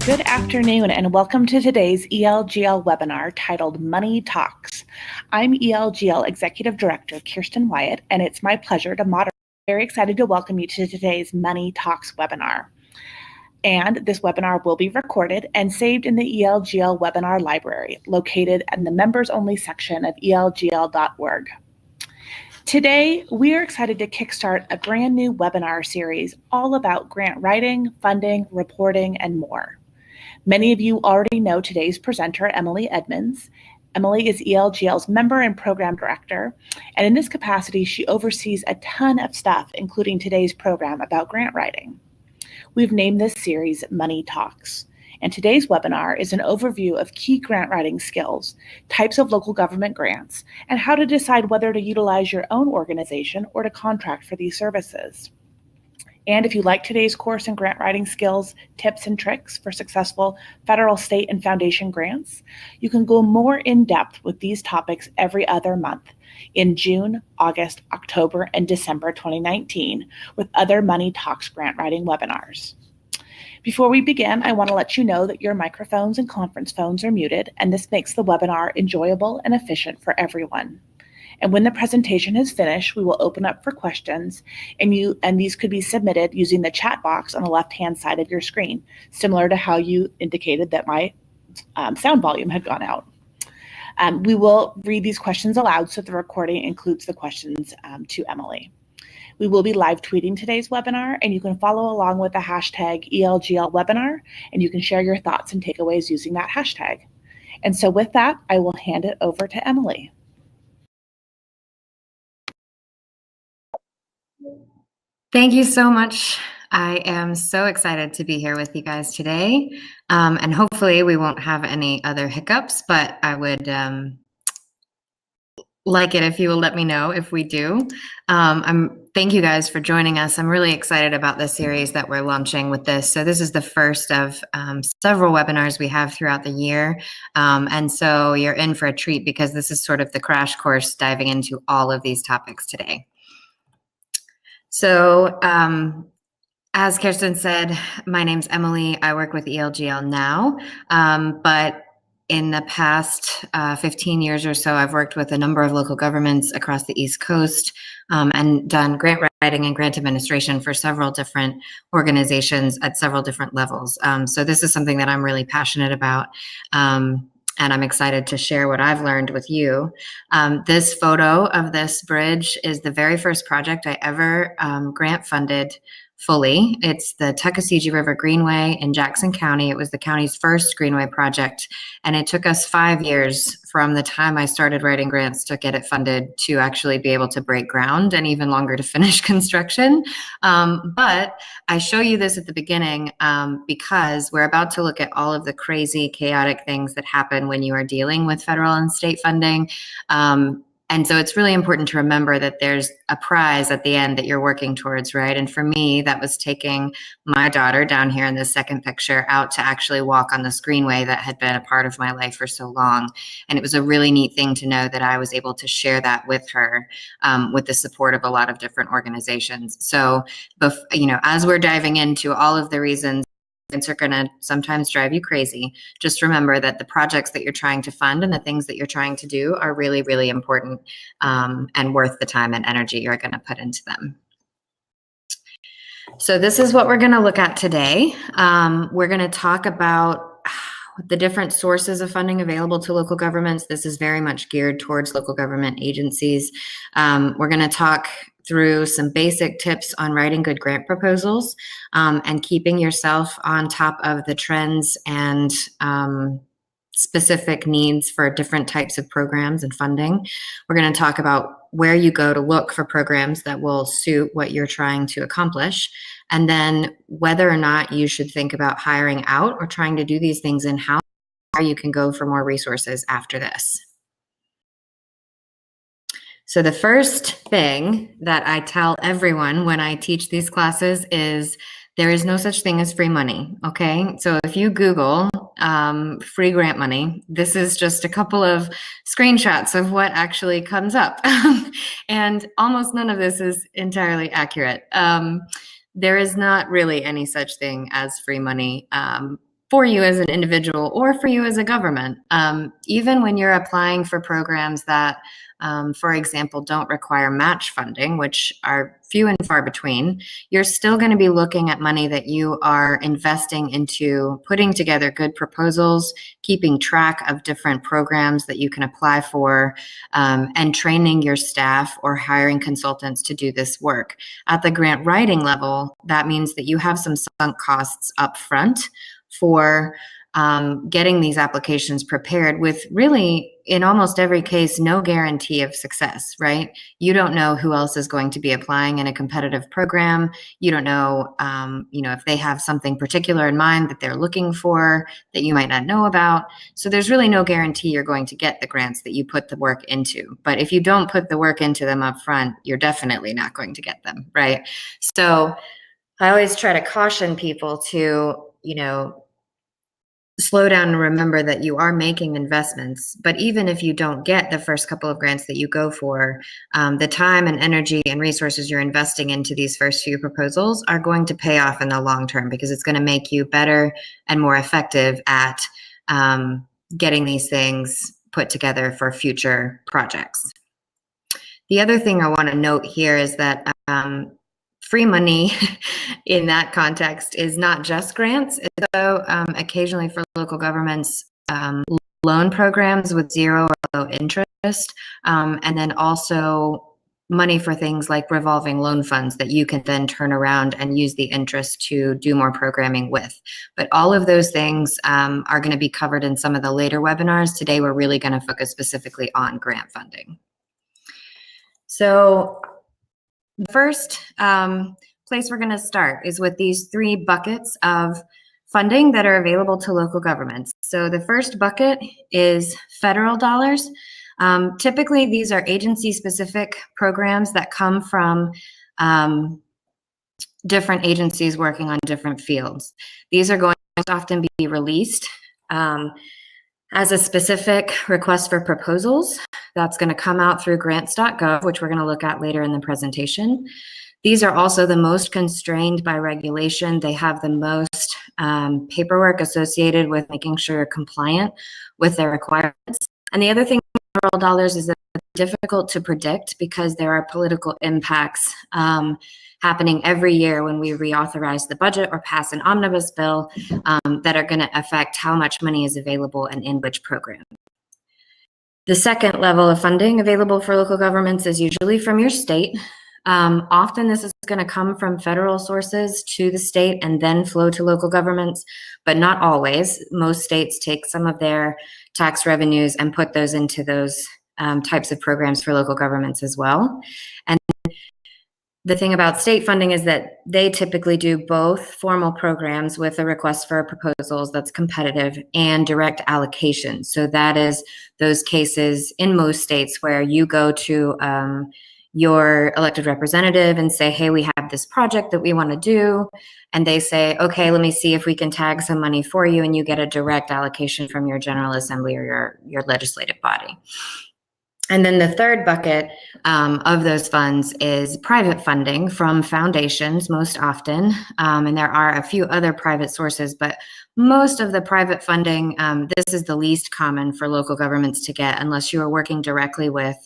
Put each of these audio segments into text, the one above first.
Good afternoon and welcome to today's ELGL webinar titled Money Talks. I'm ELGL Executive Director Kirsten Wyatt, and it's my pleasure to moderate. Very excited to welcome you to today's Money Talks webinar. And this webinar will be recorded and saved in the ELGL webinar library located in the members only section of elgl.org. Today, we are excited to kickstart a brand new webinar series all about grant writing, funding, reporting, and more. Many of you already know today's presenter, Emily Edmonds. Emily is ELGL's member and program director, and in this capacity, she oversees a ton of stuff, including today's program about grant writing. We've named this series Money Talks, and today's webinar is an overview of key grant writing skills, types of local government grants, and how to decide whether to utilize your own organization or to contract for these services. And if you like today's course in grant writing skills, tips, and tricks for successful federal, state, and foundation grants, you can go more in depth with these topics every other month in June, August, October, and December 2019 with other Money Talks grant writing webinars. Before we begin, I want to let you know that your microphones and conference phones are muted, and this makes the webinar enjoyable and efficient for everyone. And when the presentation is finished, we will open up for questions, and these could be submitted using the chat box on the left-hand side of your screen, similar to how you indicated that my sound volume had gone out. We will read these questions aloud, so the recording includes the questions to Emily. We will be live tweeting today's webinar, and you can follow along with the hashtag ELGL webinar, and you can share your thoughts and takeaways using that hashtag. And so with that, I will hand it over to Emily. Thank you so much. I am so excited to be here with you guys today. And hopefully we won't have any other hiccups, but I would like it if you will let me know if we do. Thank you guys for joining us. I'm really excited about the series that we're launching with this. So this is the first of several webinars we have throughout the year. And so you're in for a treat because this is sort of the crash course diving into all of these topics today. So as Kirsten said, my name's Emily. I work with ELGL now, but in the past 15 years or so, I've worked with a number of local governments across the East Coast and done grant writing and grant administration for several different organizations at several different levels. So this is something that I'm really passionate about. And I'm excited to share what I've learned with you. This photo of this bridge is the very first project I ever grant funded fully. It's the Tuckasegee River Greenway in Jackson County. It was the county's first Greenway project, and it took us 5 years from the time I started writing grants to get it funded to actually be able to break ground, and even longer to finish construction. But I show you this at the beginning because we're about to look at all of the crazy, chaotic things that happen when you are dealing with federal and state funding. And so it's really important to remember that there's a prize at the end that you're working towards, right? And for me, that was taking my daughter down here in the second picture out to actually walk on this greenway that had been a part of my life for so long. And it was a really neat thing to know that I was able to share that with her with the support of a lot of different organizations. So, as we're diving into all of the reasons are going to sometimes drive you crazy, just remember that the projects that you're trying to fund and the things that you're trying to do are really, really important and worth the time and energy you're going to put into them. So this is what we're going to look at today. We're going to talk about the different sources of funding available to local governments. This is very much geared towards local government agencies. We're going to talk through some basic tips on writing good grant proposals and keeping yourself on top of the trends and specific needs for different types of programs and funding. We're going to talk about where you go to look for programs that will suit what you're trying to accomplish, and then whether or not you should think about hiring out or trying to do these things in-house, or you can go for more resources after this. So the first thing that I tell everyone when I teach these classes is there is no such thing as free money, okay? So if you Google free grant money, this is just a couple of screenshots of what actually comes up. And almost none of this is entirely accurate. There is not really any such thing as free money. for you as an individual or for you as a government. Even when you're applying for programs that, for example, don't require match funding, which are few and far between, you're still going to be looking at money that you are investing into putting together good proposals, keeping track of different programs that you can apply for, and training your staff or hiring consultants to do this work. At the grant writing level, that means that you have some sunk costs up front for getting these applications prepared with really, in almost every case, no guarantee of success, right? You don't know who else is going to be applying in a competitive program. You don't know, if they have something particular in mind that they're looking for that you might not know about. So there's really no guarantee you're going to get the grants that you put the work into. But if you don't put the work into them up front, you're definitely not going to get them, right? So I always try to caution people to, slow down and remember that you are making investments. But even if you don't get the first couple of grants that you go for, the time and energy and resources you're investing into these first few proposals are going to pay off in the long term, because it's going to make you better and more effective at getting these things put together for future projects. The other thing I want to note here is that free money in that context is not just grants. It's also occasionally for local governments, loan programs with zero or low interest, and then also money for things like revolving loan funds that you can then turn around and use the interest to do more programming with. But all of those things are going to be covered in some of the later webinars. Today, we're really going to focus specifically on grant funding. So the first place we're going to start is with these three buckets of funding that are available to local governments. So the first bucket is federal dollars. Typically, these are agency-specific programs that come from different agencies working on different fields. These are going to often be released as a specific request for proposals. That's going to come out through grants.gov, which we're going to look at later in the presentation. These are also the most constrained by regulation. They have the most paperwork associated with making sure you're compliant with their requirements. And the other thing with federal dollars is that they're difficult to predict because there are political impacts happening every year when we reauthorize the budget or pass an omnibus bill that are going to affect how much money is available and in which program. The second level of funding available for local governments is usually from your state. Often this is going to come from federal sources to the state and then flow to local governments, but not always. Most states take some of their tax revenues and put those into those types of programs for local governments as well. And the thing about state funding is that they typically do both formal programs with a request for proposals that's competitive and direct allocation. So that is those cases in most states where you go to your elected representative and say, hey, we have this project that we want to do. And they say, okay, let me see if we can tag some money for you, and you get a direct allocation from your General Assembly or your legislative body. And then the third bucket of those funds is private funding from foundations most often. And there are a few other private sources, but most of the private funding, this is the least common for local governments to get unless you are working directly with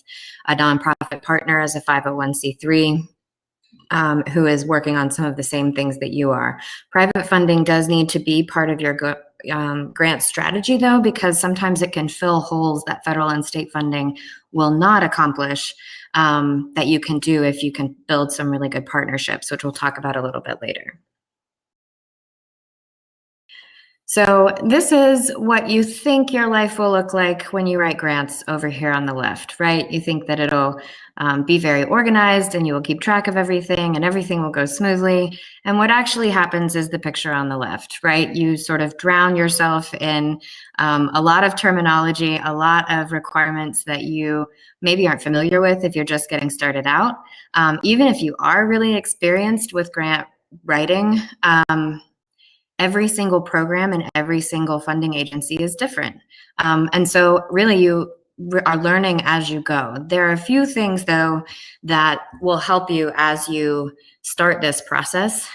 a nonprofit partner as a 501c3 who is working on some of the same things that you are. Private funding does need to be part of your grant strategy, though, because sometimes it can fill holes that federal and state funding will not accomplish that you can do if you can build some really good partnerships, which we'll talk about a little bit later. So this is what you think your life will look like when you write grants over here on the left, right? You think that it'll be very organized and you will keep track of everything and everything will go smoothly. And what actually happens is the picture on the left, right? You sort of drown yourself in a lot of terminology, a lot of requirements that you maybe aren't familiar with if you're just getting started out. Even if you are really experienced with grant writing, every single program and every single funding agency is different. And so really you are learning as you go. There are a few things, though, that will help you as you start this process.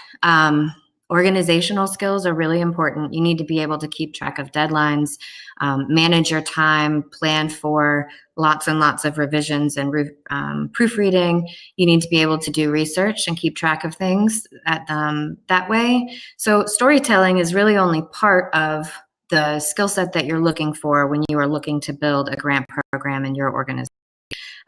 Organizational skills are really important. You need to be able to keep track of deadlines, manage your time, plan for lots and lots of revisions and proofreading. You need to be able to do research and keep track of things that way. So storytelling is really only part of the skill set that you're looking for when you are looking to build a grant program in your organization.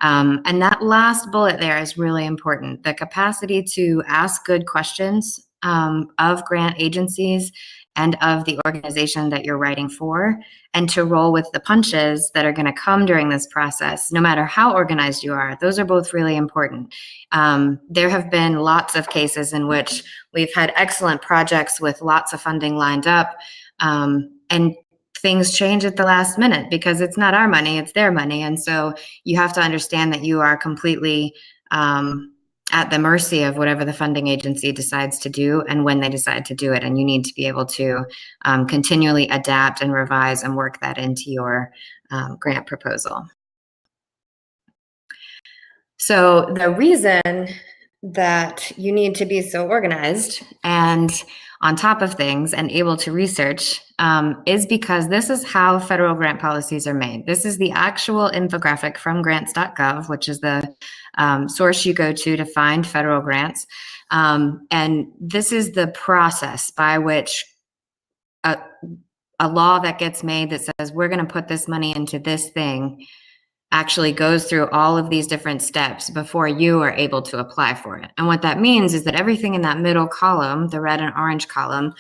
And that last bullet there is really important. The capacity to ask good questions of grant agencies and of the organization that you're writing for, and to roll with the punches that are going to come during this process, no matter how organized you are. Those are both really important. There have been lots of cases in which we've had excellent projects with lots of funding lined up, and things change at the last minute because it's not our money, it's their money. And so you have to understand that you are completely at the mercy of whatever the funding agency decides to do and when they decide to do it. And you need to be able to continually adapt and revise and work that into your grant proposal. So the reason that you need to be so organized and on top of things and able to research is because this is how federal grant policies are made. This is the actual infographic from grants.gov, which is the source you go to find federal grants. And this is the process by which a law that gets made that says we're going to put this money into this thing actually goes through all of these different steps before you are able to apply for it. And what that means is that everything in that middle column, the red and orange column,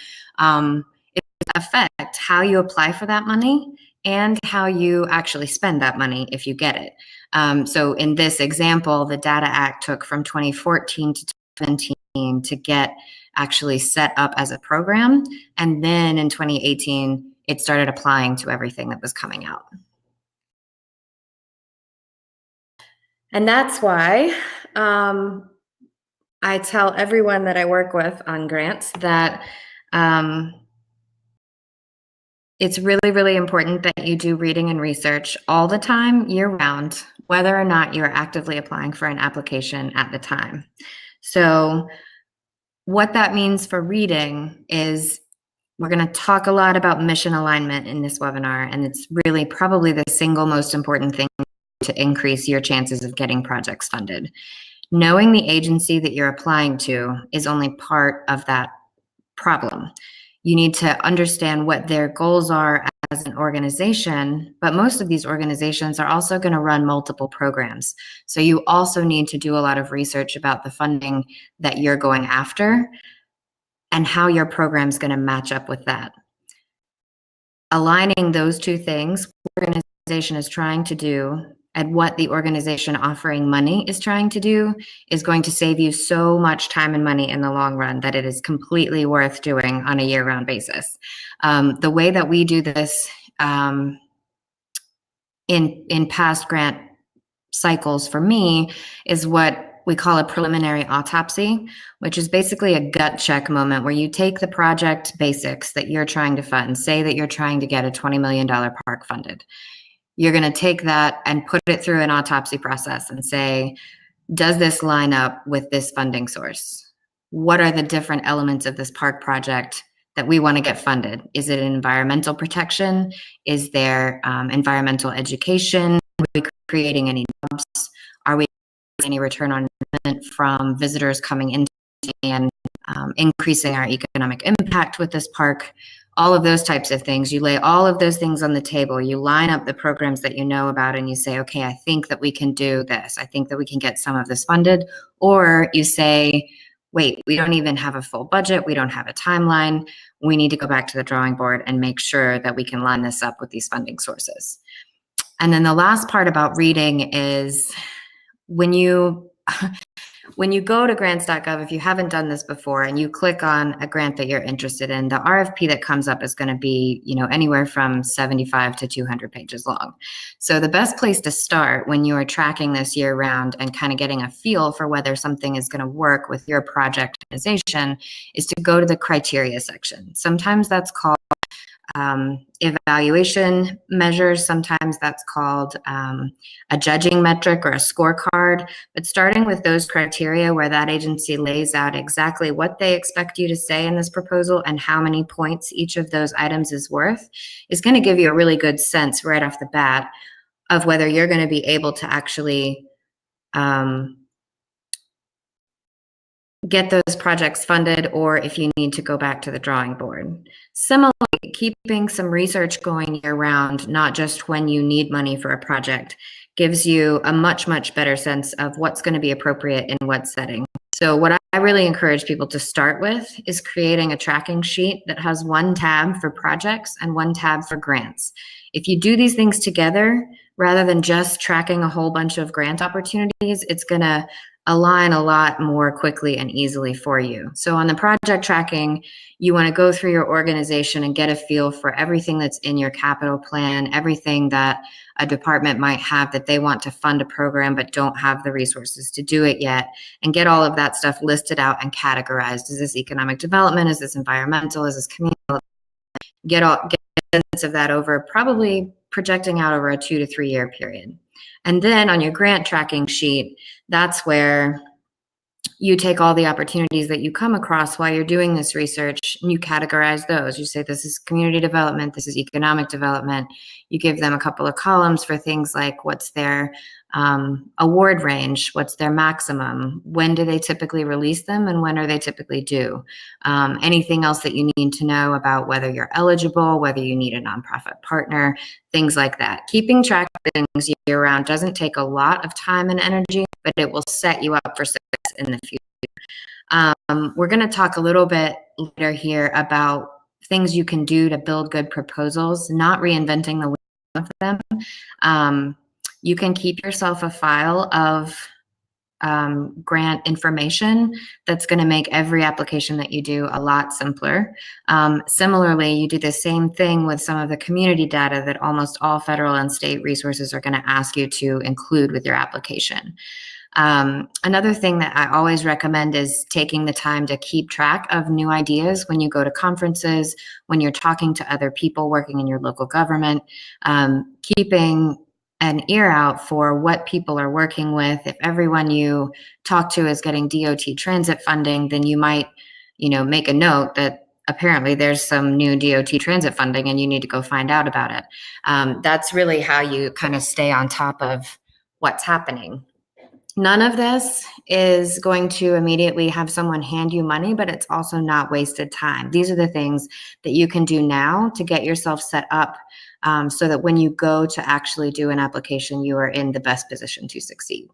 it affect how you apply for that money and how you actually spend that money if you get it. So in this example, the Data Act took from 2014 to 2017 to get actually set up as a program. And then in 2018, it started applying to everything that was coming out. And that's why I tell everyone that I work with on grants that it's really, really important that you do reading and research all the time, year round, whether or not you're actively applying for an application at the time. So what that means for reading is we're going to talk a lot about mission alignment in this webinar, and it's really probably the single most important thing to increase your chances of getting projects funded. Knowing the agency that you're applying to is only part of that problem. You need to understand what their goals are as an organization, but most of these organizations are also going to run multiple programs. So you also need to do a lot of research about the funding that you're going after and how your program is going to match up with that. Aligning those two things, what the organization is trying to do and what the organization offering money is trying to do is going to save you so much time and money in the long run that it is completely worth doing on a year-round basis. The way that we do this in past grant cycles for me is what we call a preliminary autopsy, which is basically a gut check moment where you take the project basics that you're trying to fund, say that you're trying to get a $20 million park funded. You're going to take that and put it through an autopsy process and say, does this line up with this funding source? What are the different elements of this park project that we want to get funded? Is it environmental protection? Is there environmental education? Are we creating any jobs? Are we getting any return on investment from visitors coming into and increasing our economic impact with this park? All of those types of things. You lay all of those things on the table. You line up the programs that you know about and you say, okay, I think that we can do this. I think that we can get some of this funded. Or you say, wait, we don't even have a full budget. We don't have a timeline. We need to go back to the drawing board and make sure that we can line this up with these funding sources. And then the last part about reading is when you go to grants.gov, if you haven't done this before and you click on a grant that you're interested in, the RFP that comes up is going to be, anywhere from 75 to 200 pages long. So the best place to start when you are tracking this year round and kind of getting a feel for whether something is going to work with your project organization is to go to the criteria section. Sometimes that's called evaluation measures. Sometimes that's called a judging metric or a scorecard. But starting with those criteria where that agency lays out exactly what they expect you to say in this proposal and how many points each of those items is worth is going to give you a really good sense right off the bat of whether you're going to be able to actually get those projects funded, or if you need to go back to the drawing board. Similarly, keeping some research going year round, not just when you need money for a project, gives you a much, much better sense of what's going to be appropriate in what setting. So what I really encourage people to start with is creating a tracking sheet that has one tab for projects and one tab for grants. If you do these things together, rather than just tracking a whole bunch of grant opportunities, it's going to align a lot more quickly and easily for you. So on the project tracking, you want to go through your organization and get a feel for everything that's in your capital plan, everything that a department might have that they want to fund a program but don't have the resources to do it yet, and get all of that stuff listed out and categorized. Is this economic development? Is this environmental? Is this community? Get a sense of that over probably projecting out over a 2 to 3 year period. And then on your grant tracking sheet, that's where you take all the opportunities that you come across while you're doing this research and you categorize those. You say, this is community development, this is economic development. You give them a couple of columns for things like what's their award range, what's their maximum, when do they typically release them, and when are they typically due. Anything else that you need to know about whether you're eligible, whether you need a nonprofit partner, things like that. Keeping track of things year round doesn't take a lot of time and energy, but it will set you up for success in the future. We're going to talk a little bit later here about things you can do to build good proposals, not reinventing the wheel of them. You can keep yourself a file of grant information that's going to make every application that you do a lot simpler. Similarly, you do the same thing with some of the community data that almost all federal and state resources are going to ask you to include with your application. Another thing that I always recommend is taking the time to keep track of new ideas when you go to conferences, when you're talking to other people working in your local government, keeping an ear out for what people are working with. If everyone you talk to is getting DOT transit funding, then you might, make a note that apparently there's some new DOT transit funding and you need to go find out about it. That's really how you kind of stay on top of what's happening. None of this is going to immediately have someone hand you money, but it's also not wasted time. These are the things that you can do now to get yourself set up so that when you go to actually do an application, you are in the best position to succeed.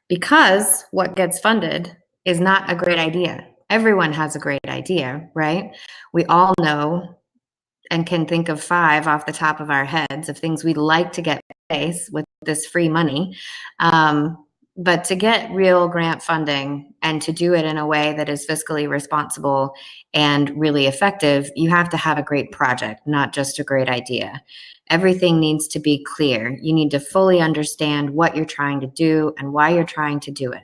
Because what gets funded is not a great idea. Everyone has a great idea, right? We all know and can think of 5 off the top of our heads of things we'd like to get place with this free money. But to get real grant funding and to do it in a way that is fiscally responsible and really effective, you have to have a great project, not just a great idea. Everything needs to be clear. You need to fully understand what you're trying to do and why you're trying to do it.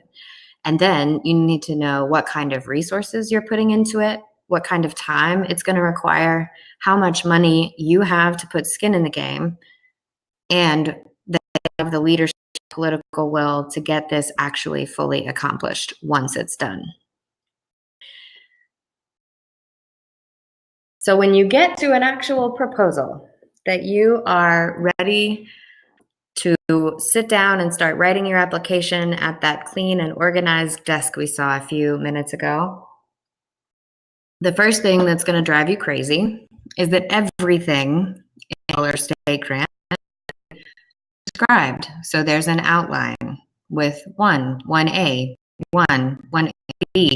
And then you need to know what kind of resources you're putting into it, what kind of time it's going to require, how much money you have to put skin in the game, and that you have the leadership, political will to get this actually fully accomplished once it's done. So when you get to an actual proposal that you are ready to sit down and start writing your application at that clean and organized desk we saw a few minutes ago, the first thing that's going to drive you crazy is that everything in a state grant is described. So there's an outline with 1A, 1A,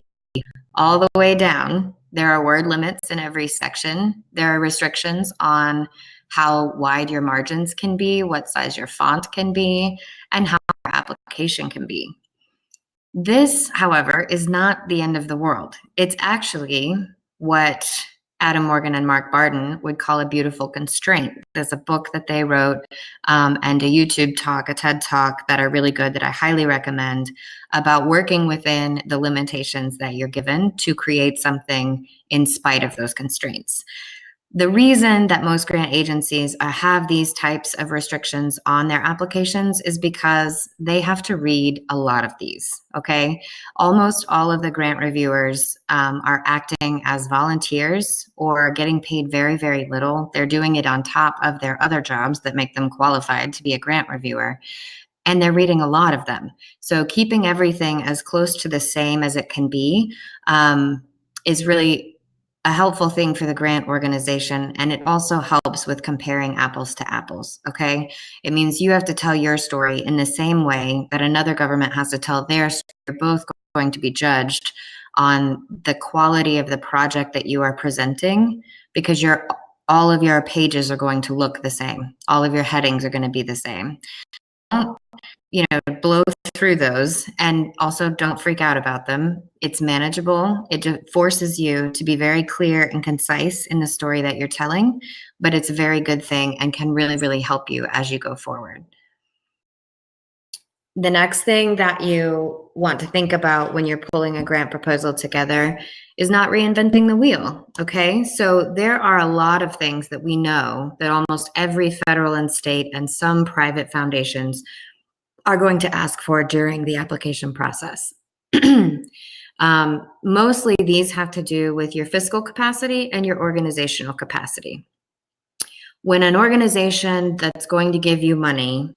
all the way down. There are word limits in every section. There are restrictions on how wide your margins can be, what size your font can be, and how your application can be. This, however, is not the end of the world. It's actually what Adam Morgan and Mark Barden would call a beautiful constraint. There's a book that they wrote and a YouTube talk, a TED talk that are really good that I highly recommend about working within the limitations that you're given to create something in spite of those constraints. The reason that most grant agencies have these types of restrictions on their applications is because they have to read a lot of these, okay? Almost all of the grant reviewers are acting as volunteers or getting paid very, very little. They're doing it on top of their other jobs that make them qualified to be a grant reviewer. And they're reading a lot of them. So keeping everything as close to the same as it can be is really a helpful thing for the grant organization. And it also helps with comparing apples to apples, okay? It means you have to tell your story in the same way that another government has to tell their story. You're both going to be judged on the quality of the project that you are presenting, because all of your pages are going to look the same. All of your headings are going to be the same. Don't, blow through those, and also don't freak out about them. It's manageable. It just forces you to be very clear and concise in the story that you're telling, but it's a very good thing and can really, really help you as you go forward. The next thing that you want to think about when you're pulling a grant proposal together is not reinventing the wheel, okay? So there are a lot of things that we know that almost every federal and state and some private foundations are going to ask for during the application process. Mostly these have to do with your fiscal capacity and your organizational capacity. When an organization that's going to give you money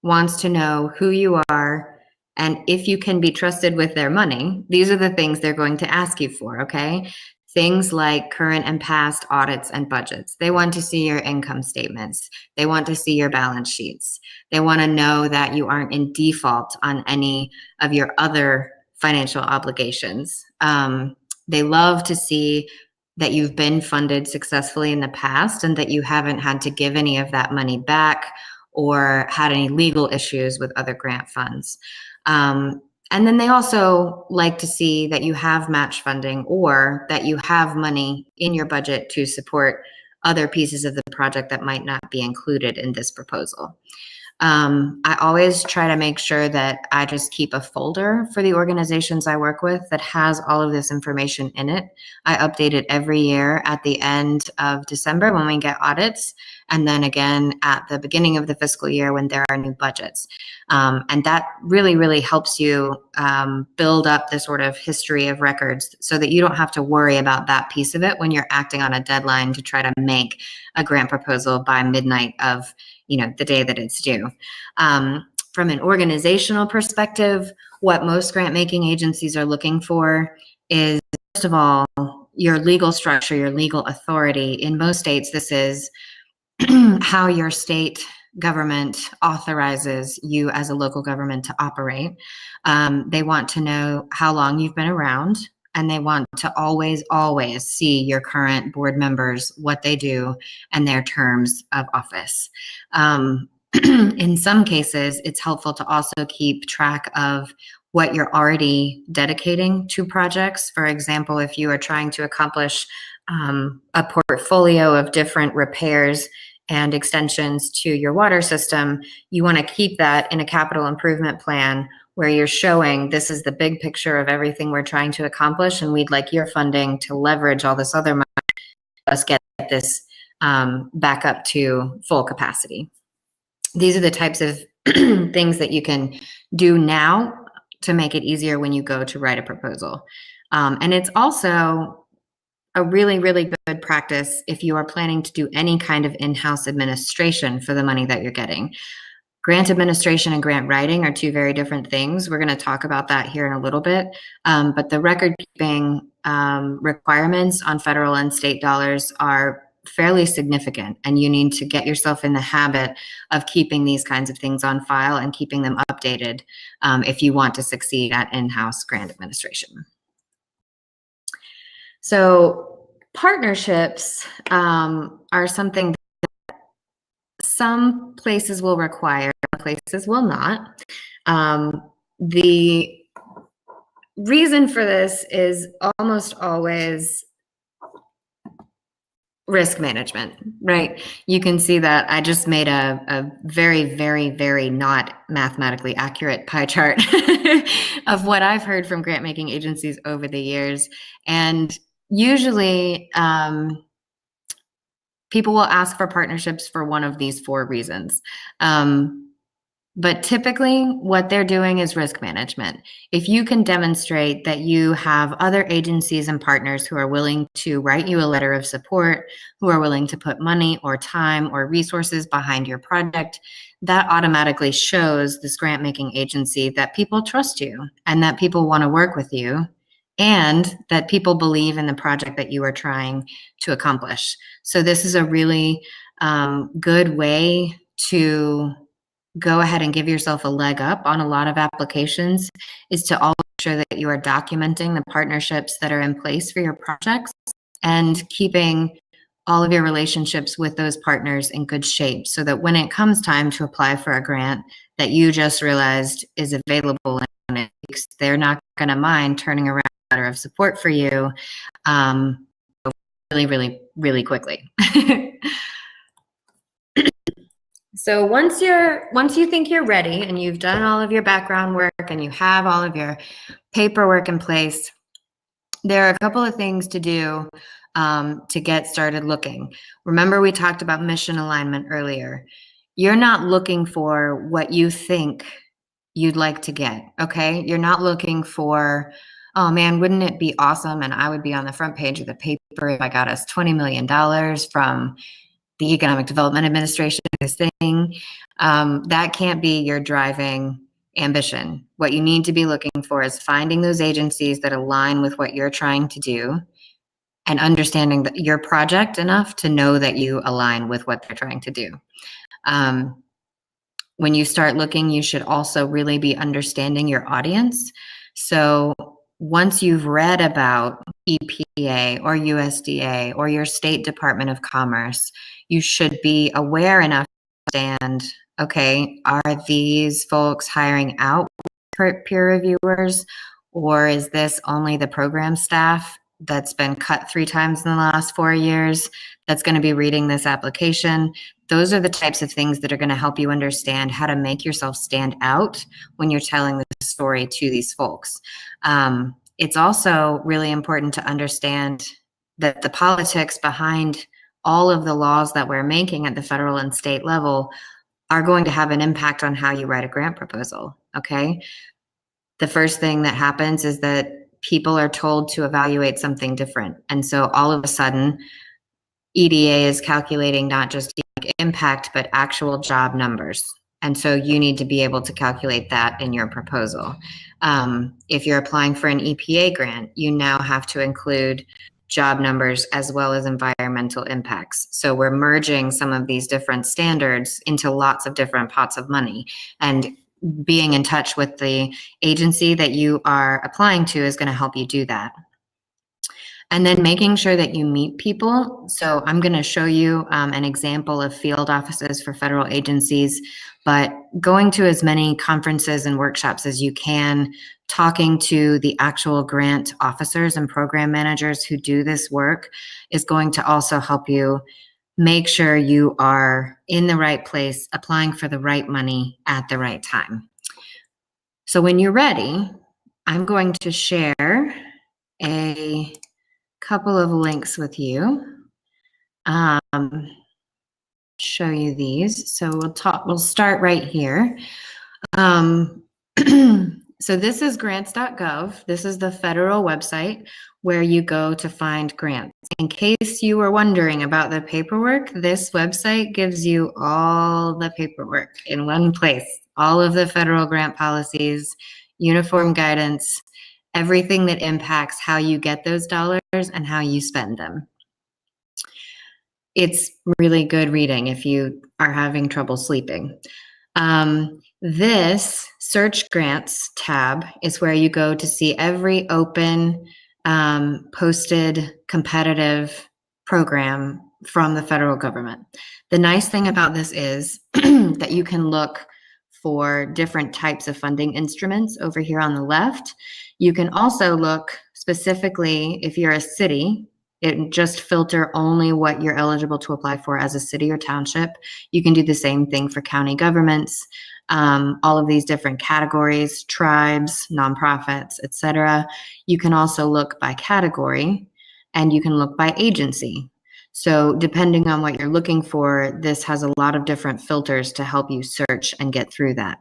wants to know who you are and if you can be trusted with their money, these are the things they're going to ask you for, okay? Things like current and past audits and budgets. They want to see your income statements. They want to see your balance sheets. They want to know that you aren't in default on any of your other financial obligations. They love to see that you've been funded successfully in the past and that you haven't had to give any of that money back or had any legal issues with other grant funds. And then they also like to see that you have match funding or that you have money in your budget to support other pieces of the project that might not be included in this proposal. I always try to make sure that I just keep a folder for the organizations I work with that has all of this information in it. I update it every year at the end of December when we get audits, and then again at the beginning of the fiscal year when there are new budgets. And that really, really helps you build up the sort of history of records so that you don't have to worry about that piece of it when you're acting on a deadline to try to make a grant proposal by midnight of the day that it's due. From an organizational perspective, what most grant making agencies are looking for is, first of all, your legal structure, your legal authority. In most states, this is how your state government authorizes you as a local government to operate. They want to know how long you've been around, and they want to always, always see your current board members, what they do, and their terms of office. In some cases, it's helpful to also keep track of what you're already dedicating to projects. For example, if you are trying to accomplish a portfolio of different repairs and extensions to your water system, you want to keep that in a capital improvement plan where you're showing this is the big picture of everything we're trying to accomplish, and we'd like your funding to leverage all this other money to us get this back up to full capacity. These are the types of things that you can do now to make it easier when you go to write a proposal. And it's also a really, really good practice if you are planning to do any kind of in-house administration for the money that you're getting. Grant administration and grant writing are two very different things. We're going to talk about that here in a little bit. But the record keeping requirements on federal and state dollars are fairly significant, and you need to get yourself in the habit of keeping these kinds of things on file and keeping them updated if you want to succeed at in-house grant administration. So partnerships are something that some places will require, places will not. The reason for this is almost always risk management, right? You can see that I just made a very, very, very not mathematically accurate pie chart of what I've heard from grant making agencies over the years. And usually people will ask for partnerships for one of these 4 reasons. But typically what they're doing is risk management. If you can demonstrate that you have other agencies and partners who are willing to write you a letter of support, who are willing to put money or time or resources behind your project, that automatically shows this grant making agency that people trust you and that people want to work with you and that people believe in the project that you are trying to accomplish. So this is a really good way to go ahead and give yourself a leg up on a lot of applications, is to always make sure that you are documenting the partnerships that are in place for your projects and keeping all of your relationships with those partners in good shape so that when it comes time to apply for a grant that you just realized is available in weeks, they're not going to mind turning around a letter of support for you really, really, really quickly. So once you think you're ready and you've done all of your background work and you have all of your paperwork in place, there are a couple of things to do to get started looking. Remember, we talked about mission alignment earlier. You're not looking for what you think you'd like to get, okay? You're not looking for, oh man, wouldn't it be awesome and I would be on the front page of the paper if I got us $20 million from the Economic Development Administration, this thing. That can't be your driving ambition. What you need to be looking for is finding those agencies that align with what you're trying to do and understanding your project enough to know that you align with what they're trying to do. When you start looking, you should also really be understanding your audience. So once you've read about EPA or USDA or your state Department of Commerce, you should be aware enough to understand, okay, are these folks hiring out peer reviewers, or is this only the program staff that's been cut 3 times in the last 4 years that's going to be reading this application? Those are the types of things that are going to help you understand how to make yourself stand out when you're telling the story to these folks. It's also really important to understand that the politics behind all of the laws that we're making at the federal and state level are going to have an impact on how you write a grant proposal, okay? The first thing that happens is that people are told to evaluate something different. And so all of a sudden, EDA is calculating not just impact, but actual job numbers. And so you need to be able to calculate that in your proposal. If you're applying for an EPA grant, you now have to include job numbers as well as environmental impacts. So we're merging some of these different standards into lots of different pots of money. And being in touch with the agency that you are applying to is going to help you do that. And then making sure that you meet people. So I'm going to show you an example of field offices for federal agencies, but going to as many conferences and workshops as you can, talking to the actual grant officers and program managers who do this work is going to also help you make sure you are in the right place, applying for the right money at the right time. So when you're ready, I'm going to share a couple of links with you. Show you these. So we'll start right here. So this is grants.gov. This is the federal website where you go to find grants. In case you were wondering about the paperwork, this website gives you all the paperwork in one place. All of the federal grant policies, uniform guidance, everything that impacts how you get those dollars and how you spend them. It's really good reading if you are having trouble sleeping. This Search Grants tab is where you go to see every open, posted, competitive program from the federal government. The nice thing about this is that you can look for different types of funding instruments over here on the left. You can also look specifically if you're a city. It just filter only what you're eligible to apply for as a city or township. You can do the same thing for county governments, all of these different categories, tribes, nonprofits, etc. You can also look by category and you can look by agency. So depending on what you're looking for, this has a lot of different filters to help you search and get through that.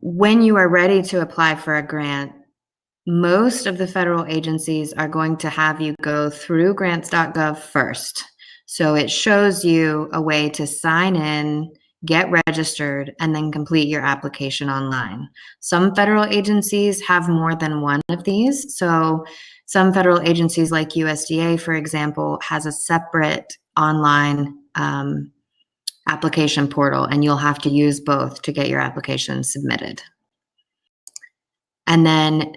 When you are ready to apply for a grant, most of the federal agencies are going to have you go through grants.gov first. So it shows you a way to sign in, get registered, and then complete your application online. Some federal agencies have more than one of these. So some federal agencies like USDA, for example, has a separate online application portal, and you'll have to use both to get your application submitted. And then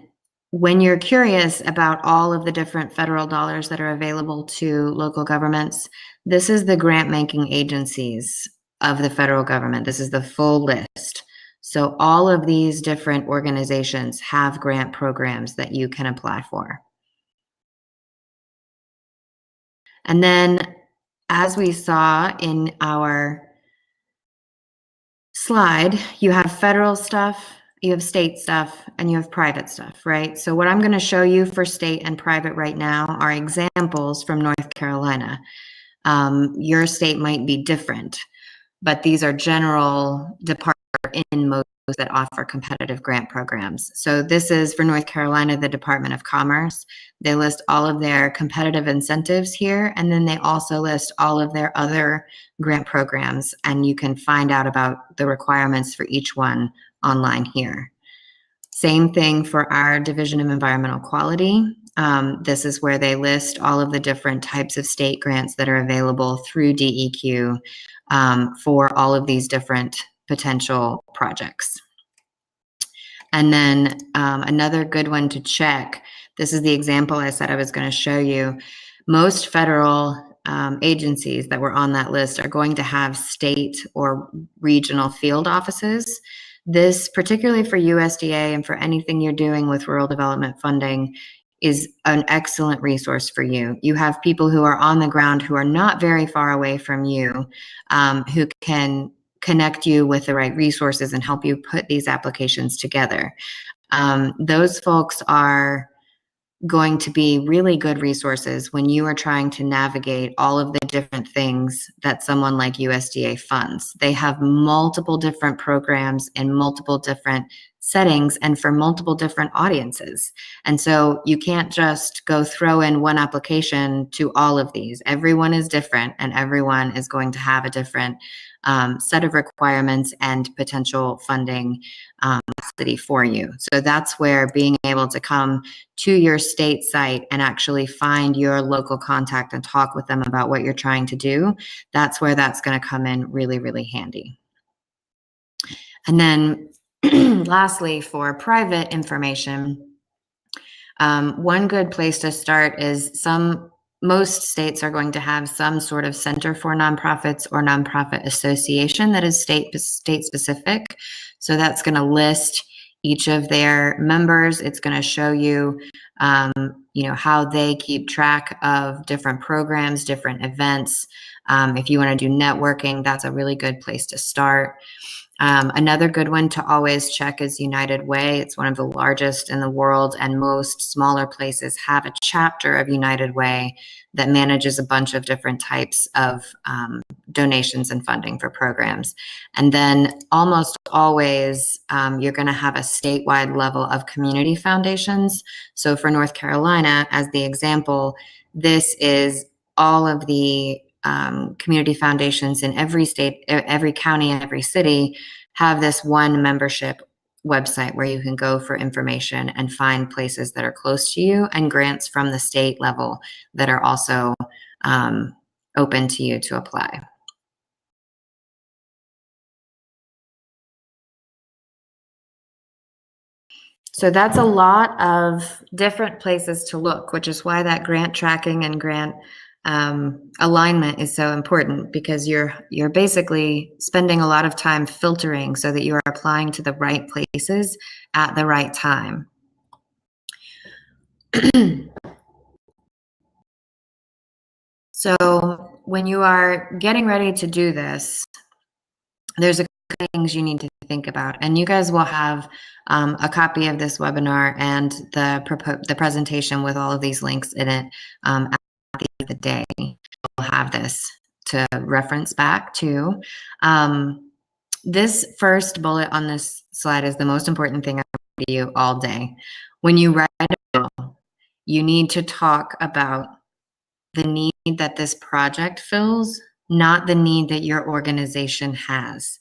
when you're curious about all of the different federal dollars that are available to local governments, this is the grant-making agencies of the federal government. This is the full list. So all of these different organizations have grant programs that you can apply for. And then, as we saw in our slide, you have federal stuff, you have state stuff, and you have private stuff, right? So what I'm going to show you for state and private right now are examples from North Carolina. Your state might be different, but these are general departments in most that offer competitive grant programs. So this is for North Carolina, the Department of Commerce. They list all of their competitive incentives here, and then they also list all of their other grant programs, and you can find out about the requirements for each one online here. Same thing for our Division of Environmental Quality. This is where they list all of the different types of state grants that are available through DEQ for all of these different potential projects. And then another good one to check, this is the example I said I was going to show you. Most federal agencies that were on that list are going to have state or regional field offices. This, particularly for USDA and for anything you're doing with rural development funding, is an excellent resource for you. You have people who are on the ground who are not very far away from you, who can connect you with the right resources and help you put these applications together. Those folks are going to be really good resources when you are trying to navigate all of the different things that someone like USDA funds. They have multiple different programs in multiple different settings and for multiple different audiences. And so you can't just go throw in one application to all of these. Everyone is different, and everyone is going to have a different set of requirements and potential funding capacity for you. So that's where being able to come to your state site and actually find your local contact and talk with them about what you're trying to do, that's where that's going to come in really, really handy. And then lastly, for private information, one good place to start is most states are going to have some sort of center for nonprofits or nonprofit association that is state specific. So that's going to list each of their members. It's going to show you, how they keep track of different programs, different events. If you want to do networking, that's a really good place to start. Another good one to always check is United Way. It's one of the largest in the world, and most smaller places have a chapter of United Way that manages a bunch of different types of donations and funding for programs. And then almost always you're going to have a statewide level of community foundations. So for North Carolina, as the example, this is all of the community foundations in every state, every county, and every city have this one membership website where you can go for information and find places that are close to you and grants from the state level that are also open to you to apply. So that's a lot of different places to look, which is why that grant tracking and grant alignment is so important, because you're basically spending a lot of time filtering so that you are applying to the right places at the right time. So when you are getting ready to do this, there's a things you need to think about. And you guys will have a copy of this webinar and the presentation with all of these links in it at the end of the day. We'll have this to reference back to. This first bullet on this slide is the most important thing I say to you all day. When you write a bill, you need to talk about the need that this project fills, not the need that your organization has.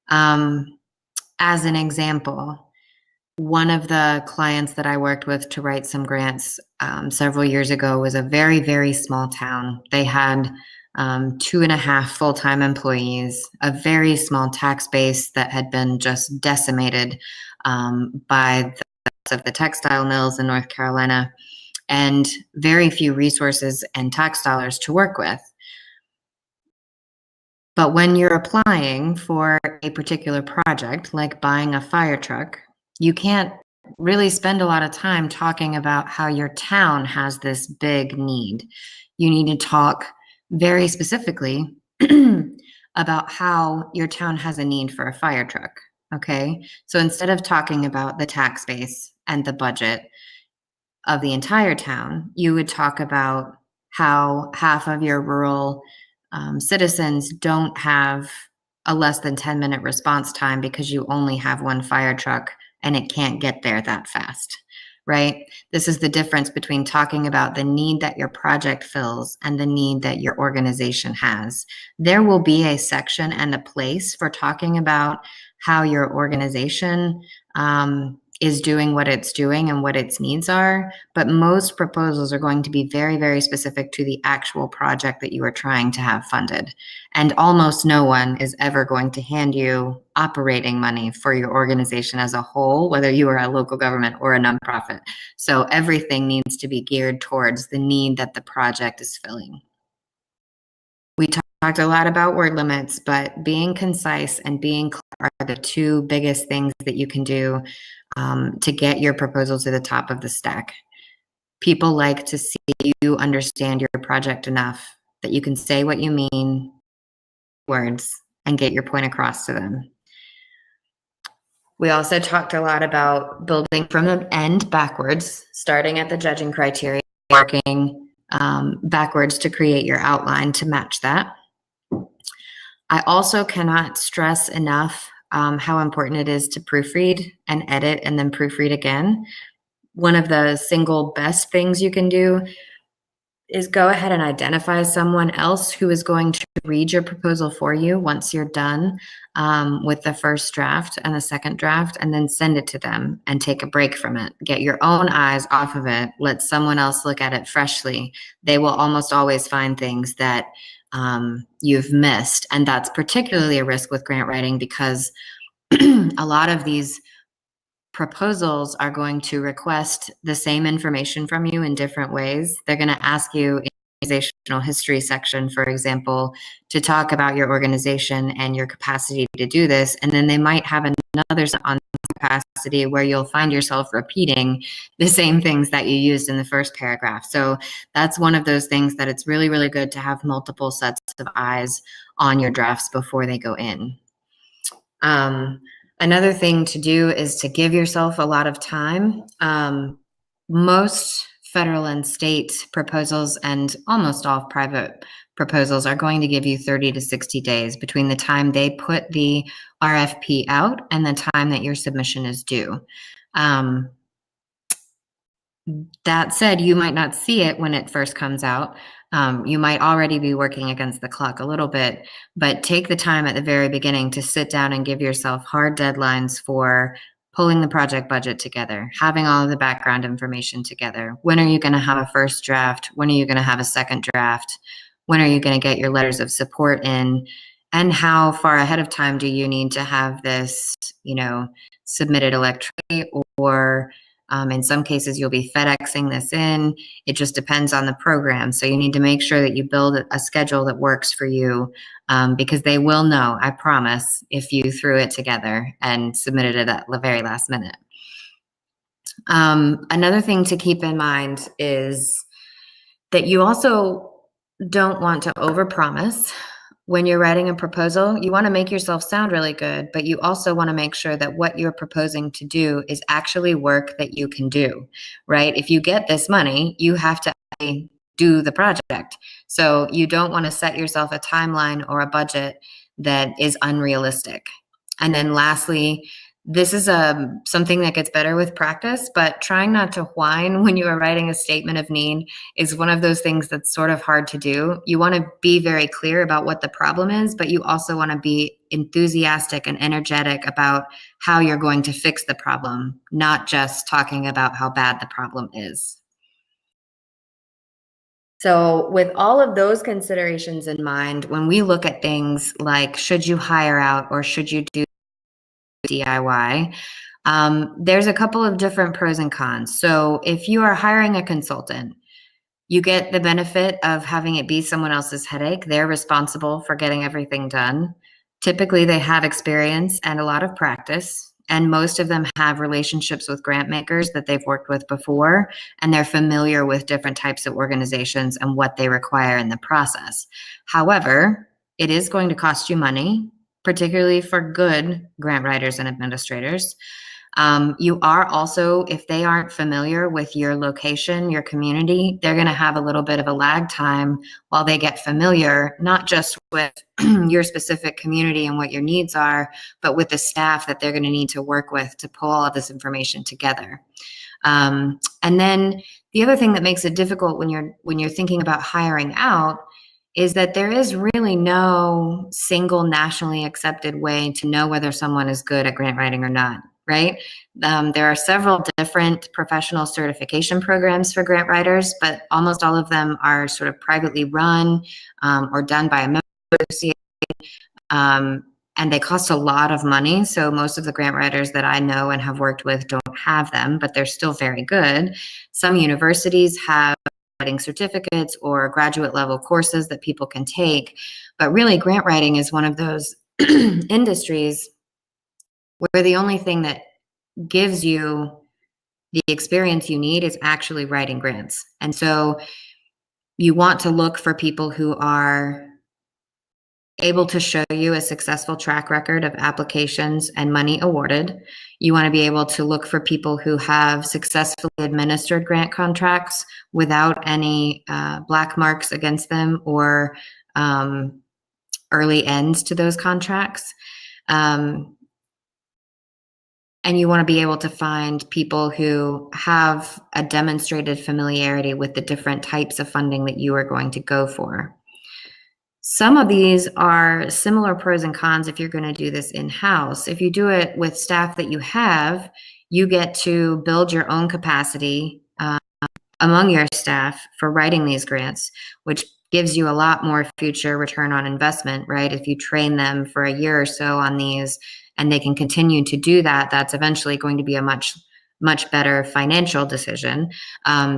As an example, one of the clients that I worked with to write some grants several years ago was a very, very small town. They had 2.5 full-time employees, a very small tax base that had been just decimated by the textile mills in North Carolina, and very few resources and tax dollars to work with. But when you're applying for a particular project, like buying a fire truck, you can't really spend a lot of time talking about how your town has this big need. You need to talk very specifically about how your town has a need for a fire truck. Okay. So instead of talking about the tax base and the budget of the entire town, you would talk about how half of your rural citizens don't have a less than 10-minute response time because you only have one fire truck and it can't get there that fast, right? This is the difference between talking about the need that your project fills and the need that your organization has. There will be a section and a place for talking about how your organization is doing what it's doing and what its needs are, but most proposals are going to be very, very specific to the actual project that you are trying to have funded. And almost no one is ever going to hand you operating money for your organization as a whole, whether you are a local government or a nonprofit. So everything needs to be geared towards the need that the project is filling. We talked a lot about word limits, but being concise and being clear are the two biggest things that you can do to get your proposal to the top of the stack. People like to see you understand your project enough that you can say what you mean, words, and get your point across to them. We also talked a lot about building from the end backwards, starting at the judging criteria, working backwards to create your outline to match that. I also cannot stress enough how important it is to proofread and edit and then proofread again. One of the single best things you can do is go ahead and identify someone else who is going to read your proposal for you once you're done with the first draft and the second draft, and then send it to them and take a break from it. Get your own eyes off of it. Let someone else look at it freshly. They will almost always find things that you've missed. And that's particularly a risk with grant writing because a lot of these proposals are going to request the same information from you in different ways. They're going to ask you in the organizational history section, for example, to talk about your organization and your capacity to do this. And then they might have another on capacity where you'll find yourself repeating the same things that you used in the first paragraph. So that's one of those things that it's really, really good to have multiple sets of eyes on your drafts before they go in. Another thing to do is to give yourself a lot of time. Most federal and state proposals and almost all private proposals are going to give you 30 to 60 days between the time they put the RFP out and the time that your submission is due. That said, you might not see it when it first comes out. You might already be working against the clock a little bit, but take the time at the very beginning to sit down and give yourself hard deadlines for pulling the project budget together, having all of the background information together. When are you going to have a first draft? When are you going to have a second draft? When are you going to get your letters of support in? And how far ahead of time do you need to have this, submitted electronically, or in some cases, you'll be FedExing this in. It just depends on the program. So you need to make sure that you build a schedule that works for you because they will know, I promise, if you threw it together and submitted it at the very last minute. Another thing to keep in mind is that you also don't want to overpromise When you're writing a proposal, you want to make yourself sound really good, but you also want to make sure that what you're proposing to do is actually work that you can do, right? If you get this money, you have to actually do the project. So you don't want to set yourself a timeline or a budget that is unrealistic. And then lastly, this is something that gets better with practice, but trying not to whine when you are writing a statement of need is one of those things that's sort of hard to do. You want to be very clear about what the problem is, but you also want to be enthusiastic and energetic about how you're going to fix the problem, not just talking about how bad the problem is. So, with all of those considerations in mind, when we look at things like should you hire out or should you do DIY, there's a couple of different pros and cons. So, if you are hiring a consultant, you get the benefit of having it be someone else's headache. They're responsible for getting everything done. Typically, they have experience and a lot of practice, and most of them have relationships with grant makers that they've worked with before, and they're familiar with different types of organizations and what they require in the process. However, it is going to cost you money, particularly for good grant writers and administrators. You are also, if they aren't familiar with your location, your community, they're going to have a little bit of a lag time while they get familiar, not just with your specific community and what your needs are, but with the staff that they're going to need to work with to pull all of this information together. And then the other thing that makes it difficult when you're thinking about hiring out is that there is really no single nationally accepted way to know whether someone is good at grant writing or not, right? There are several different professional certification programs for grant writers, but almost all of them are sort of privately run or done by a member association, and they cost a lot of money. So most of the grant writers that I know and have worked with don't have them, but they're still very good. Some universities have writing certificates or graduate level courses that people can take. But really, grant writing is one of those industries where the only thing that gives you the experience you need is actually writing grants. And so you want to look for people who are able to show you a successful track record of applications and money awarded. You want to be able to look for people who have successfully administered grant contracts without any black marks against them or early ends to those contracts. And you want to be able to find people who have a demonstrated familiarity with the different types of funding that you are going to go for. Some of these are similar pros and cons if you're going to do this in-house. If you do it with staff that you have, you get to build your own capacity among your staff for writing these grants, which gives you a lot more future return on investment, right? If you train them for a year or so on these and they can continue to do that, that's eventually going to be a much better financial decision.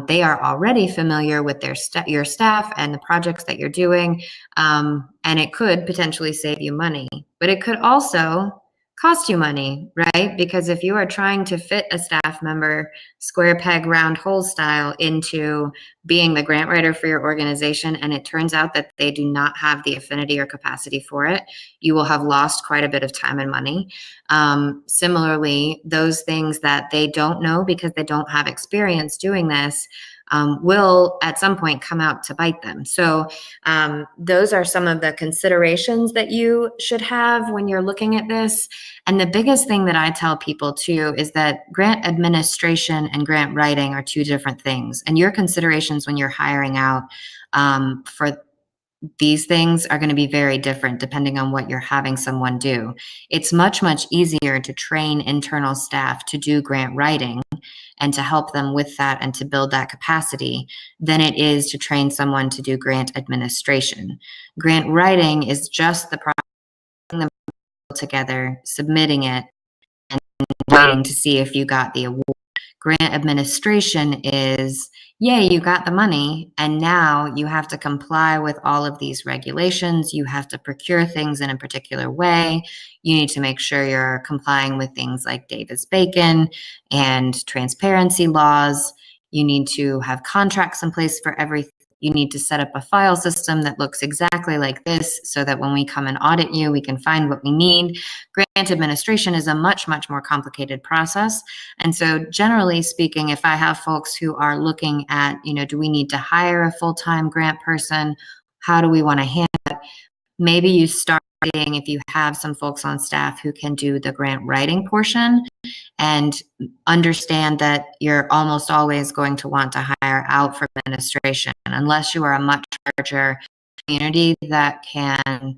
They are already familiar with your staff and the projects that you're doing, and it could potentially save you money. But it could also cost you money, right? Because if you are trying to fit a staff member square peg round hole style into being the grant writer for your organization, and it turns out that they do not have the affinity or capacity for it, you will have lost quite a bit of time and money. Similarly, those things that they don't know because they don't have experience doing this will at some point come out to bite them. So those are some of the considerations that you should have when you're looking at this. And the biggest thing that I tell people too is that grant administration and grant writing are two different things. And your considerations when you're hiring out for these things are going to be very different depending on what you're having someone do. It's much easier to train internal staff to do grant writing and to help them with that and to build that capacity than it is to train someone to do grant administration. Grant writing is just the process of putting them together, submitting it, and waiting to see if you got the award. Grant administration is, yay, you got the money, and now you have to comply with all of these regulations. You have to procure things in a particular way. You need to make sure you're complying with things like Davis-Bacon and transparency laws. You need to have contracts in place for everything. You need to set up a file system that looks exactly like this so that when we come and audit you, we can find what we need. Grant administration is a much, much more complicated process. And so generally speaking, if I have folks who are looking at, do we need to hire a full-time grant person? How do we want to handle it? Maybe you start if you have some folks on staff who can do the grant writing portion, and understand that you're almost always going to want to hire out for administration unless you are a much larger community that can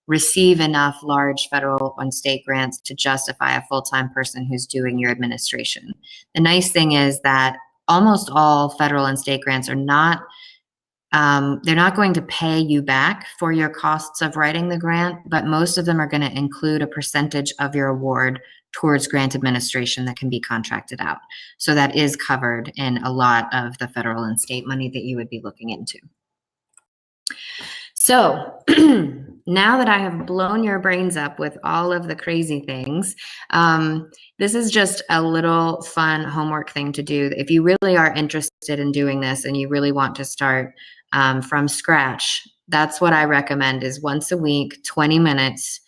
receive enough large federal and state grants to justify a full-time person who's doing your administration. The nice thing is that almost all federal and state grants are not they're not going to pay you back for your costs of writing the grant, but most of them are going to include a percentage of your award towards grant administration that can be contracted out. So that is covered in a lot of the federal and state money that you would be looking into. So now that I have blown your brains up with all of the crazy things, this is just a little fun homework thing to do. If you really are interested in doing this and you really want to start from scratch, that's what I recommend is once a week, 20 minutes.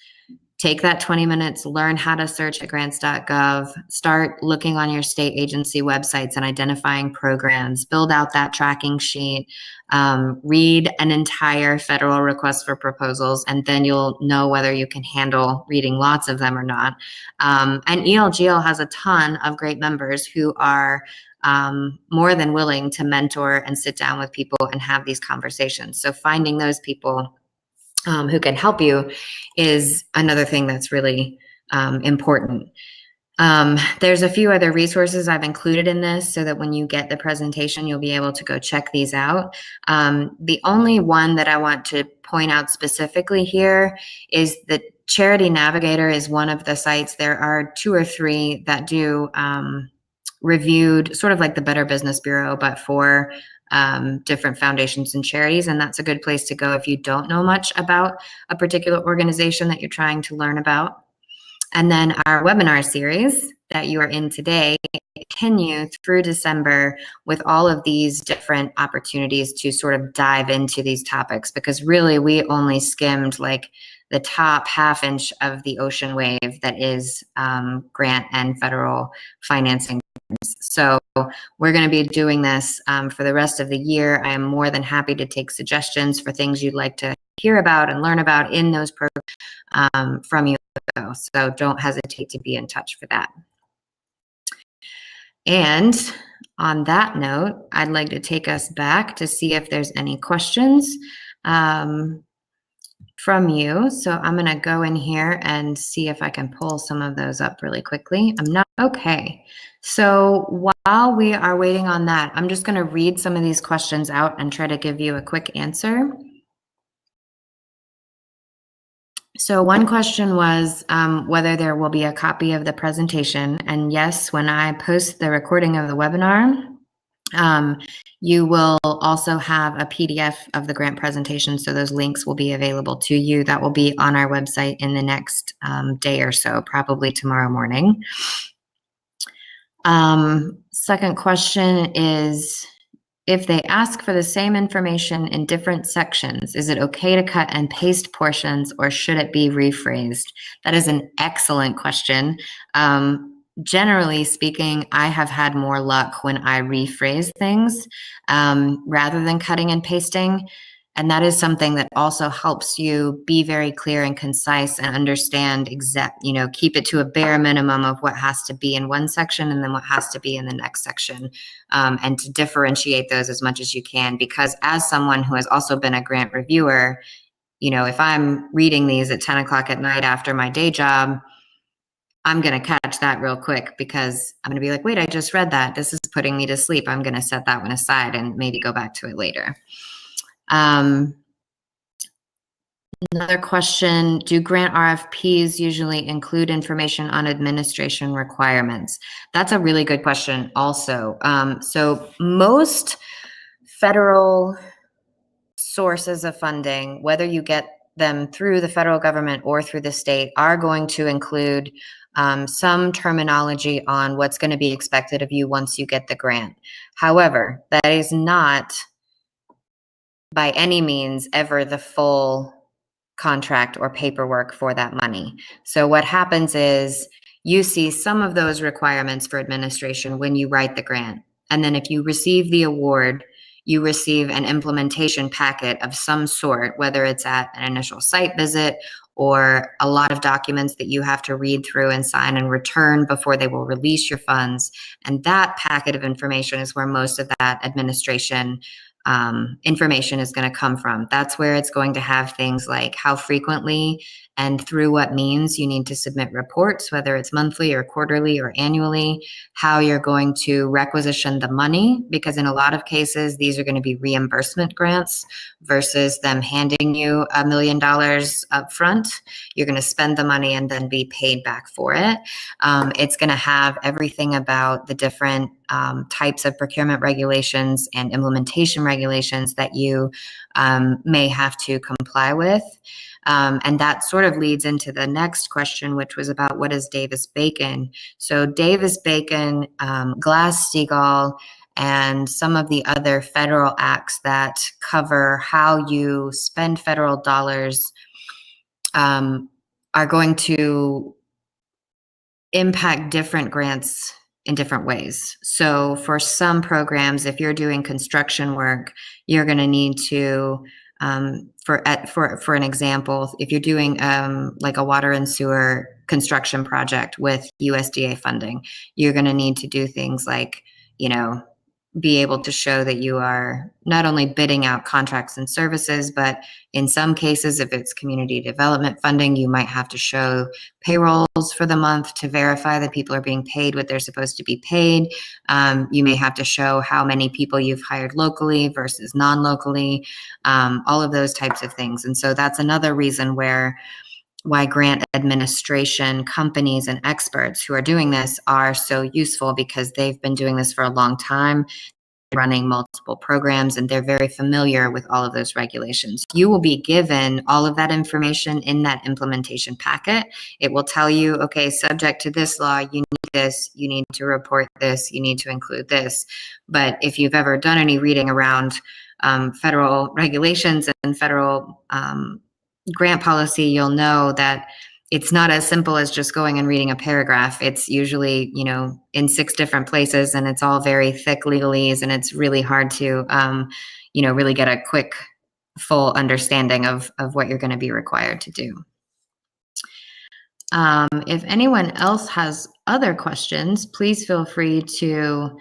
Take that 20 minutes, learn how to search at grants.gov, start looking on your state agency websites and identifying programs, build out that tracking sheet, read an entire federal request for proposals, and then you'll know whether you can handle reading lots of them or not. And ELGL has a ton of great members who are more than willing to mentor and sit down with people and have these conversations. So finding those people who can help you is another thing that's really important. There's a few other resources I've included in this so that when you get the presentation, you'll be able to go check these out. The only one that I want to point out specifically here is that Charity Navigator is one of the sites. There are 2 or 3 that do reviewed, sort of like the Better Business Bureau, but for different foundations and charities. And that's a good place to go if you don't know much about a particular organization that you're trying to learn about. And then our webinar series that you are in today continue through December with all of these different opportunities to sort of dive into these topics, because really we only skimmed like the top half inch of the ocean wave that is grant and federal financing. So we're going to be doing this for the rest of the year. I am more than happy to take suggestions for things you'd like to hear about and learn about in those programs from you. So don't hesitate to be in touch for that. And on that note, I'd like to take us back to see if there's any questions from you. So I'm going to go in here and see if I can pull some of those up really quickly. Okay. So while we are waiting on that, I'm just going to read some of these questions out and try to give you a quick answer. So one question was whether there will be a copy of the presentation. And yes, when I post the recording of the webinar, you will also have a PDF of the grant presentation. So those links will be available to you. That will be on our website in the next day or so, probably tomorrow morning. Second question is, if they ask for the same information in different sections, is it okay to cut and paste portions or should it be rephrased? That is an excellent question. Generally speaking, I have had more luck when I rephrase things rather than cutting and pasting. And that is something that also helps you be very clear and concise and understand keep it to a bare minimum of what has to be in one section and then what has to be in the next section, and to differentiate those as much as you can. Because as someone who has also been a grant reviewer, if I'm reading these at 10 o'clock at night after my day job, I'm going to catch that real quick because I'm going to be like, wait, I just read that. This is putting me to sleep. I'm going to set that one aside and maybe go back to it later. Another question, do grant RFPs usually include information on administration requirements? That's a really good question also. So most federal sources of funding, whether you get them through the federal government or through the state, are going to include some terminology on what's going to be expected of you once you get the grant. However, that is not by any means ever the full contract or paperwork for that money. So what happens is you see some of those requirements for administration when you write the grant. And then if you receive the award, you receive an implementation packet of some sort, whether it's at an initial site visit or a lot of documents that you have to read through and sign and return before they will release your funds. And that packet of information is where most of that administration information is going to come from. That's where it's going to have things like how frequently and through what means you need to submit reports, whether it's monthly or quarterly or annually, how you're going to requisition the money, because in a lot of cases, these are going to be reimbursement grants versus them handing you $1 million up front. You're going to spend the money and then be paid back for it. It's going to have everything about the different types of procurement regulations and implementation regulations that you may have to comply with. And that sort of leads into the next question, which was about what is Davis-Bacon. So Davis-Bacon, Glass-Steagall, and some of the other federal acts that cover how you spend federal dollars are going to impact different grants in different ways. So for some programs, if you're doing construction work, you're going to need to, for an example, if you're doing like a water and sewer construction project with USDA funding, you're going to need to do things like, be able to show that you are not only bidding out contracts and services, but in some cases, if it's community development funding, you might have to show payrolls for the month to verify that people are being paid what they're supposed to be paid. You may have to show how many people you've hired locally versus non-locally, all of those types of things. And so that's another reason why grant administration companies and experts who are doing this are so useful, because they've been doing this for a long time, running multiple programs, and they're very familiar with all of those regulations. You will be given all of that information in that implementation packet. It will tell you, okay, subject to this law, you need this, you need to report this, you need to include this. But if you've ever done any reading around federal regulations and federal grant policy, you'll know that it's not as simple as just going and reading a paragraph. It's usually, in 6 different places, and it's all very thick legalese, and it's really hard to, really get a quick, full understanding of what you're going to be required to do. If anyone else has other questions, please feel free to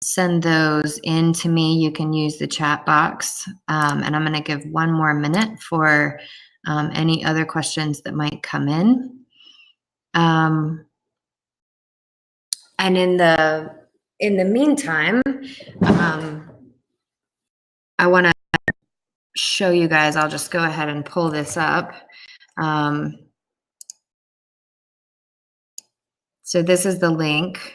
send those in to me. You can use the chat box, and I'm going to give one more minute for any other questions that might come in. And in the meantime, I want to show you guys. I'll just go ahead and pull this up. So this is the link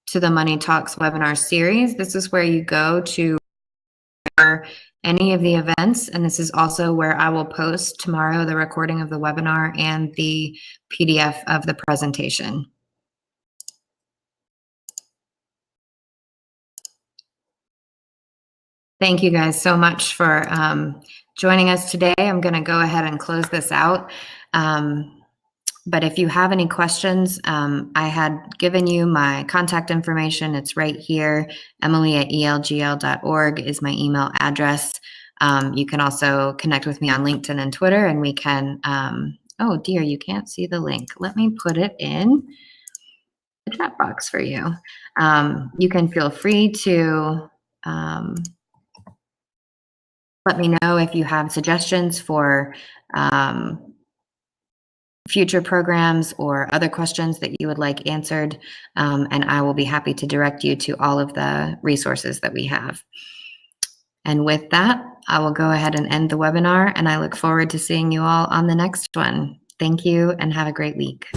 to the Money Talks webinar series. This is where you go to any of the events, and this is also where I will post tomorrow the recording of the webinar and the PDF of the presentation. Thank you guys so much for joining us today. I'm going to go ahead and close this out. But if you have any questions, I had given you my contact information. It's right here. Emily@elgl.org is my email address. You can also connect with me on LinkedIn and Twitter, and we can, oh dear, you can't see the link. Let me put it in the chat box for you. You can feel free to let me know if you have suggestions for future programs or other questions that you would like answered, and I will be happy to direct you to all of the resources that we have. And with that, I will go ahead and end the webinar, and I look forward to seeing you all on the next one. Thank you and have a great week.